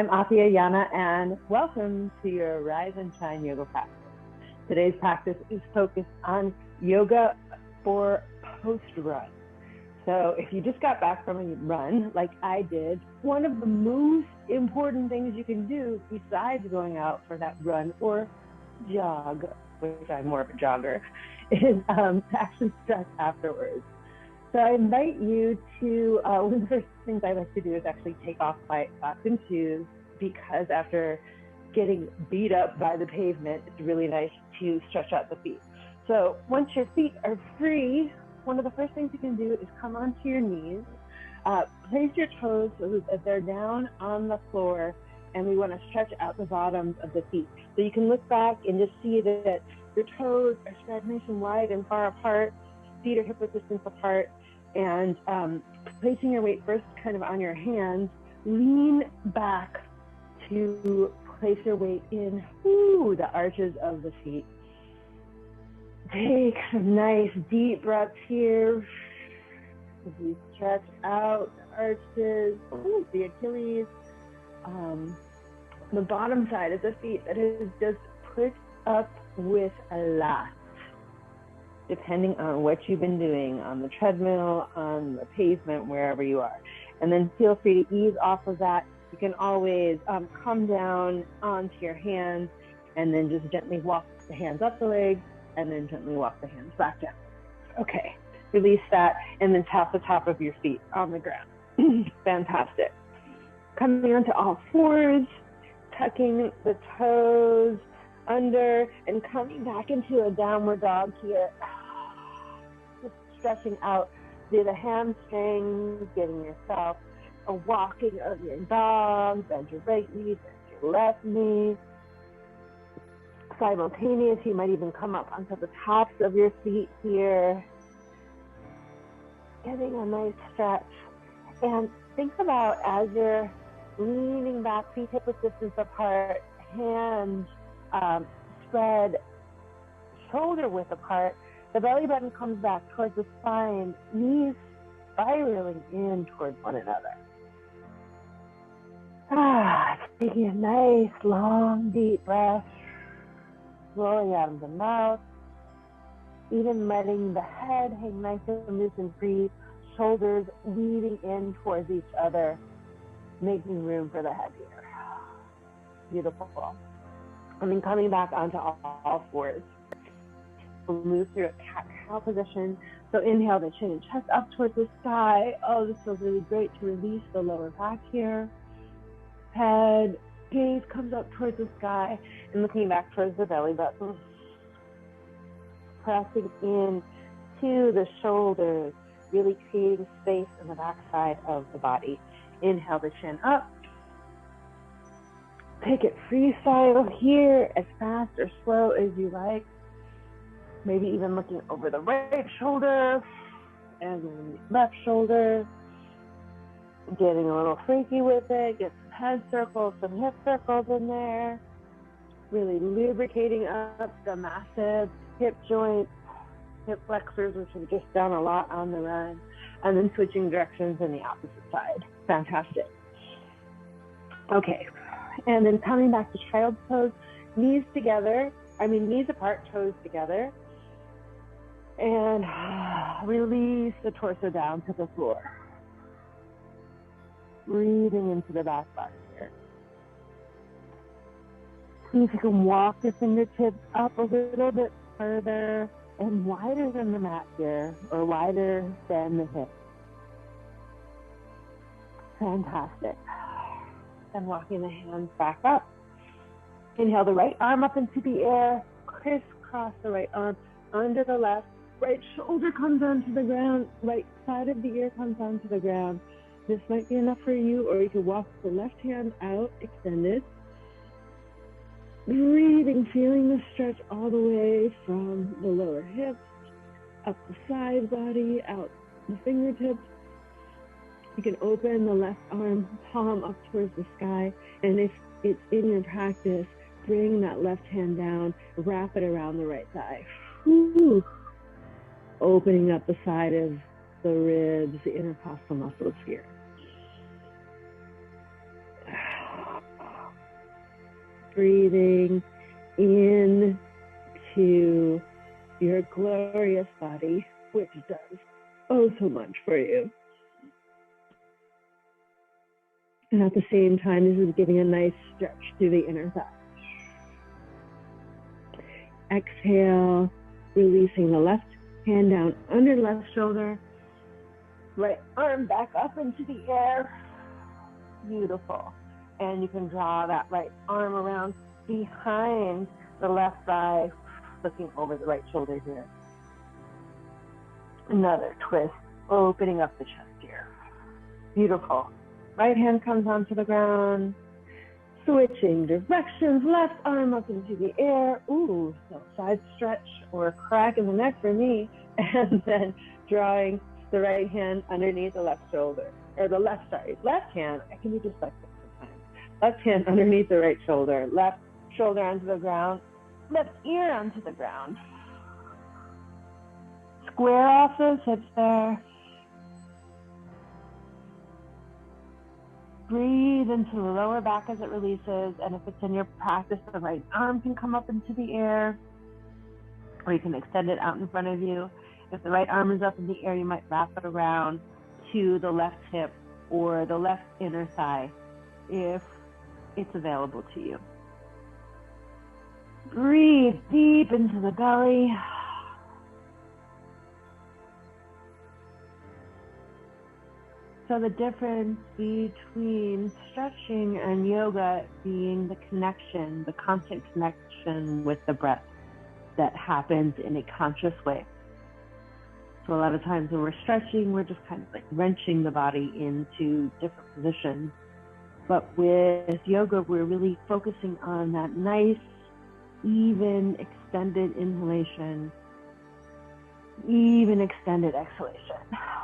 I'm Athia Yana, and welcome to your Rise and Shine yoga practice. Today's practice is focused on yoga for post-run. So if you just got back from a run, like I did, one of the most important things you can do besides going out for that run or jog, which I'm more of a jogger, is to actually stretch afterwards. So I invite you to, one of the first things I like to do is actually take off my socks and shoes, because after getting beat up by the pavement, it's really nice to stretch out the feet. So once your feet are free, one of the first things you can do is come onto your knees, place your toes so that they're down on the floor, and we want to stretch out the bottoms of the feet. So you can look back and just see that your toes are spread nice and wide and far apart, feet are hip width distance apart, and placing your weight first kind of on your hands, lean back to place your weight in the arches of the feet. Take some nice deep breaths here as we stretch out the arches, the Achilles, the bottom side of the feet that is just pushed up with a lot, depending on what you've been doing on the treadmill, on the pavement, wherever you are. And then feel free to ease off of that. You can always come down onto your hands and then just gently walk the hands up the legs and then gently walk the hands back down. Okay, release that and then tap the top of your feet on the ground. Fantastic. Coming onto all fours, tucking the toes under and coming back into a downward dog here. Just stretching out through the hamstrings, giving yourself a walking of your dog. Bend your right knee, bend your left knee. Simultaneous, you might even come up onto the tops of your feet here. Getting a nice stretch. And think about, as you're leaning back, feet hip width distance apart, hands spread shoulder width apart, the belly button comes back towards the spine, knees spiraling in towards one another. Taking a nice, long, deep breath, blowing out of the mouth, even letting the head hang nice and loose and free, shoulders weaving in towards each other, making room for the head here. Beautiful. And then coming back onto all fours. We'll move through a cat-cow position. So inhale the chin and chest up towards the sky. Oh, this feels really great to release the lower back here. Head, gaze comes up towards the sky and looking back towards the belly button. Pressing in to the shoulders, really creating space in the back side of the body. Inhale the chin up. Take it freestyle here, as fast or slow as you like. Maybe even looking over the right shoulder and then the left shoulder. Getting a little freaky with it. Get some head circles, some hip circles in there. Really lubricating up the massive hip joints, hip flexors, which we've just done a lot on the run. And then switching directions in the opposite side. Fantastic. Okay. And then coming back to child's pose, knees apart, toes together. And release the torso down to the floor. Breathing into the back body here. See if you can walk the fingertips up a little bit further and wider than the mat here, or wider than the hip. Fantastic. And walking the hands back up. Inhale the right arm up into the air. Crisscross the right arm under the left. Right shoulder comes onto the ground. Right side of the ear comes onto the ground. This might be enough for you, or you can walk the left hand out, extended. Breathing, feeling the stretch all the way from the lower hips, up the side body, out the fingertips. You can open the left arm, palm up towards the sky, and if it's in your practice, bring that left hand down, wrap it around the right thigh. Whew. Opening up the side of the ribs, the intercostal muscles here. breathing into your glorious body, which does oh so much for you. And at the same time, this is giving a nice stretch through the inner thigh. Exhale, releasing the left hand down under the left shoulder. Right arm back up into the air. Beautiful. And you can draw that right arm around behind the left thigh, looking over the right shoulder here. Another twist, opening up the chest here. Beautiful. Right hand comes onto the ground. Switching directions, left arm up into the air. Ooh, so side stretch or a crack in the neck for me. And then drawing the right hand underneath the left shoulder. Or the left hand. I can be dyslexic sometimes. Left hand underneath the right shoulder. Left shoulder onto the ground. Left ear onto the ground. Square off those hips there. Breathe into the lower back as it releases, and if it's in your practice, the right arm can come up into the air, or you can extend it out in front of you. If the right arm is up in the air, you might wrap it around to the left hip or the left inner thigh, if it's available to you. Breathe deep into the belly. So the difference between stretching and yoga being the connection, the constant connection with the breath that happens in a conscious way. So a lot of times when we're stretching, we're just kind of like wrenching the body into different positions. But with yoga, we're really focusing on that nice, even extended inhalation, even extended exhalation.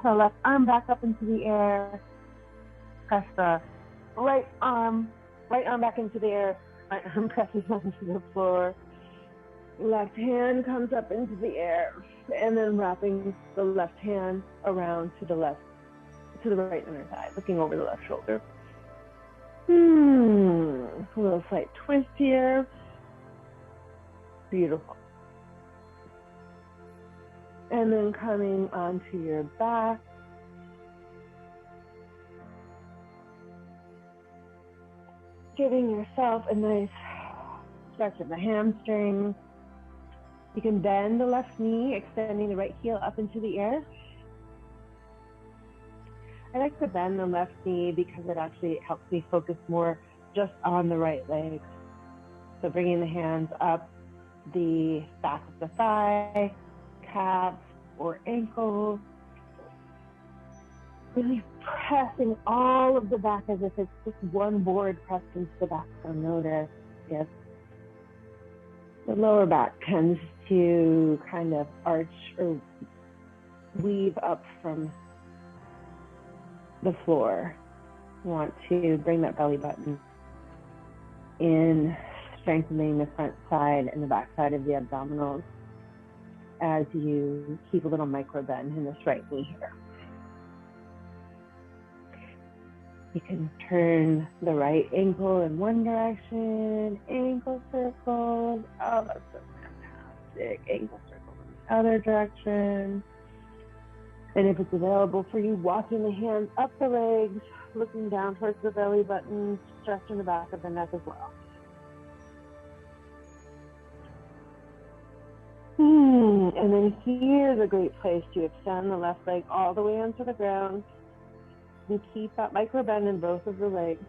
The left arm back up into the air. Press the right arm back into the air. Right arm presses onto the floor. Left hand comes up into the air, and then wrapping the left hand around to the right inner thigh, looking over the left shoulder. A little slight twist here. Beautiful. And then coming onto your back. Giving yourself a nice stretch of the hamstrings. You can bend the left knee, extending the right heel up into the air. I like to bend the left knee because it actually helps me focus more just on the right leg. So bringing the hands up the back of the thigh, calves or ankles, really pressing all of the back as if it's just one board pressed into the back. So notice if the lower back tends to kind of arch or weave up from the floor. You want to bring that belly button in, strengthening the front side and the back side of the abdominals as you keep a little micro bend in this right knee here. You can turn the right ankle in one direction, ankle circles. Oh, that's so fantastic. Ankle circles in the other direction. And if it's available for you, walking the hands up the legs, looking down towards the belly button, stretching the back of the neck as well. And then here's a great place to extend the left leg all the way onto the ground and keep that micro bend in both of the legs.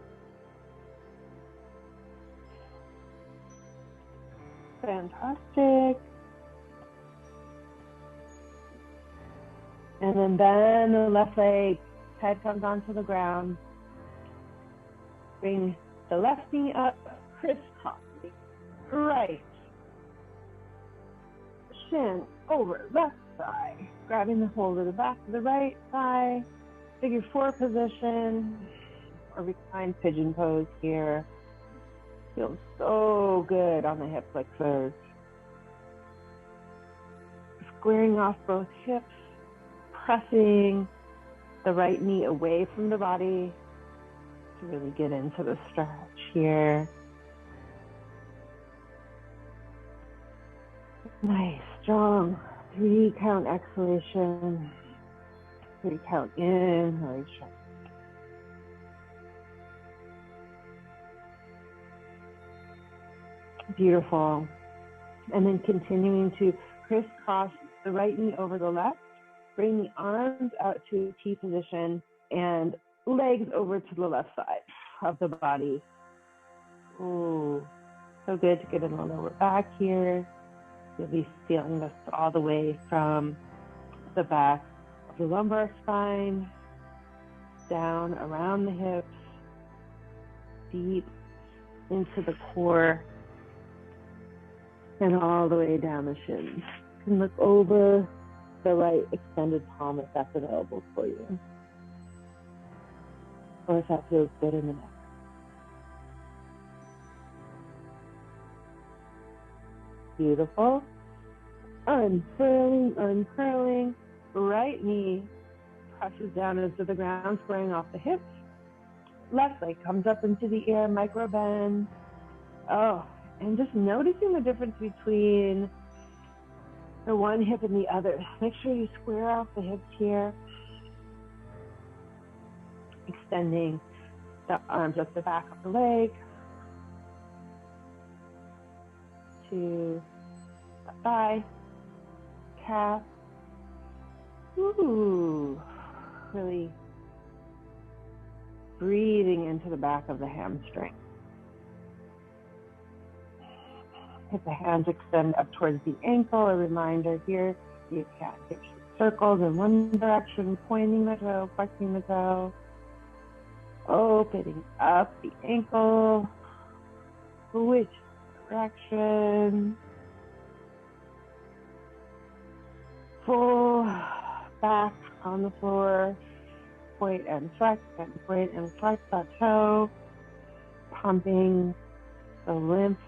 Fantastic. And then bend the left leg, head comes onto the ground. Bring the left knee up, crisscrossing, right. Shin over left thigh, grabbing the hold of the back of the right thigh, figure four position, or reclined pigeon pose here. Feels so good on the hip flexors. Squaring off both hips, pressing the right knee away from the body to really get into the stretch here. Nice, strong 3 count exhalation, 3 count inhalation. Beautiful. And then continuing to crisscross the right knee over the left, bring the arms out to a T position and legs over to the left side of the body. Ooh, so good to get in the lower back here. You'll be feeling this all the way from the back of the lumbar spine, down around the hips, deep into the core, and all the way down the shins. You can look over the right extended palm if that's available for you, or if that feels good in the neck. Beautiful. Unfurling, uncurling. Right knee presses down into the ground, squaring off the hips. Left leg comes up into the air, micro bend. Oh, and just noticing the difference between the one hip and the other. Make sure you square off the hips here. Extending the arms up the back of the leg to the thigh, calf. Ooh, really breathing into the back of the hamstring. If the hands extend up towards the ankle, a reminder here, you can get circles in one direction, pointing the toe, flexing the toe, opening up the ankle, switch direction, full back on the floor, point and flex, and point and flex that toe, pumping the lymph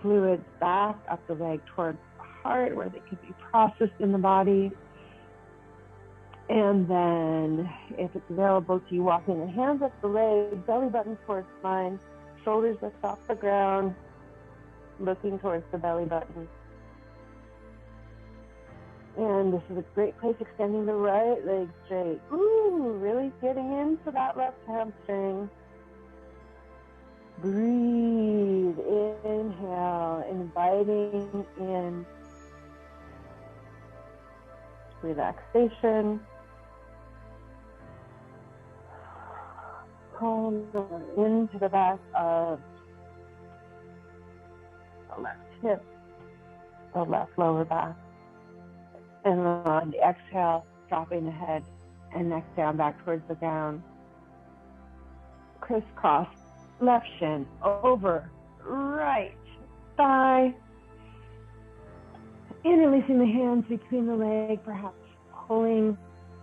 fluids back up the leg towards the heart where they can be processed in the body. And then if it's available to you, walking the hands up the leg, belly button towards spine, shoulders lift off the ground, looking towards the belly button. And this is a great place, extending the right leg straight. Ooh, really getting into that left hamstring. Breathe, inhale, inviting in relaxation. Calm into the back of the left hip, the left lower back. And on the exhale, dropping the head and neck down back towards the ground. Crisscross, left shin over right thigh. Interlacing the hands between the leg, perhaps pulling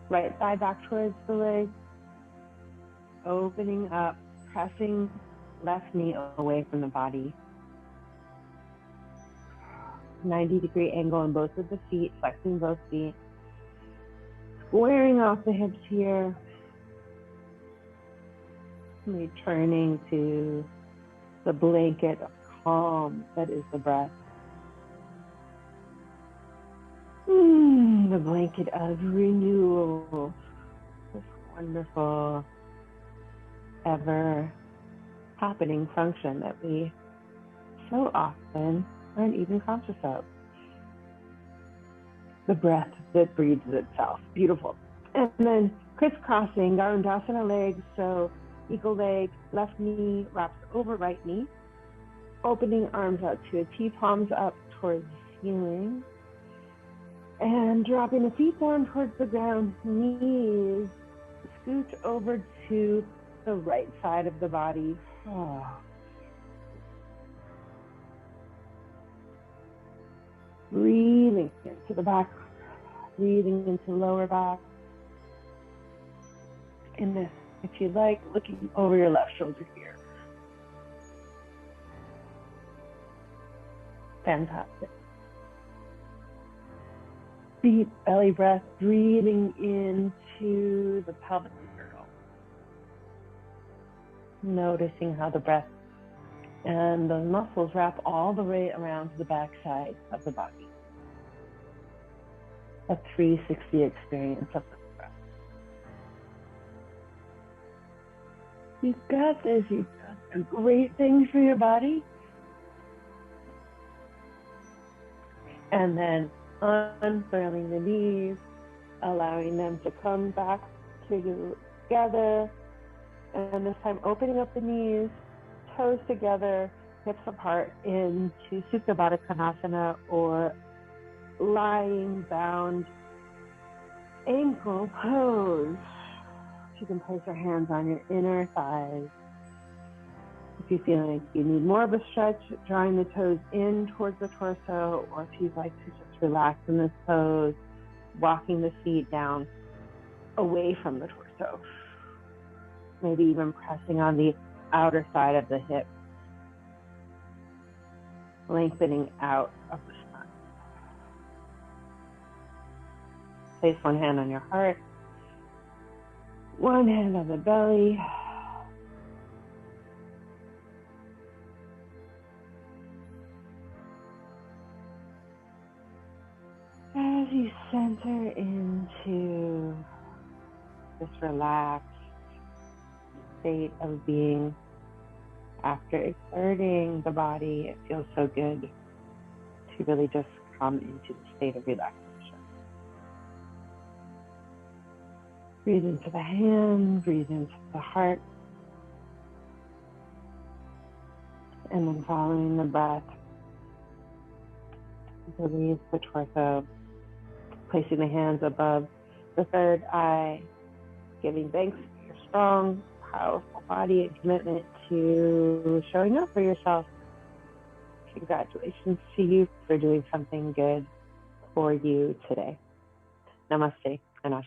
right thigh back towards the leg. Opening up, pressing left knee away from the body. 90-degree angle in both of the feet, flexing both feet. Squaring off the hips here. Returning to the blanket of calm that is the breath. The blanket of renewal. This wonderful, ever happening function that we so often aren't even conscious of. The breath that breathes itself. Beautiful. And then crisscrossing Garudasana legs. So eagle leg, left knee wraps over right knee. Opening arms out to a T, palms up towards the ceiling. And dropping the feet down towards the ground. Knees scoot over to the right side of the body. Oh. Breathing into the back, breathing into lower back. And this, if you like, looking over your left shoulder here. Fantastic. Deep belly breath, breathing into the pelvic girdle. Noticing how the breath And those muscles wrap all the way around to the back side of the body. A 360 experience of the breath. You've got this. You've got a great thing for your body. And then unfurling the knees, allowing them to come back together. And this time opening up the knees, toes together, hips apart into Supta Baddha Konasana, or lying bound ankle pose. You can place your hands on your inner thighs. If you feel like you need more of a stretch, drawing the toes in towards the torso, or if you'd like to just relax in this pose, walking the feet down away from the torso. Maybe even pressing on the outer side of the hip, lengthening out of the spine. Place one hand on your heart, one hand on the belly. As you center into this relaxed state of being, after exerting the body, it feels so good to really just come into the state of relaxation. Breathe into the hand, breathe into the heart, and then following the breath, release the torso, placing the hands above the third eye, giving thanks for your strong, powerful body and commitment to showing up for yourself. Congratulations to you for doing something good for you today. Namaste and Ashe.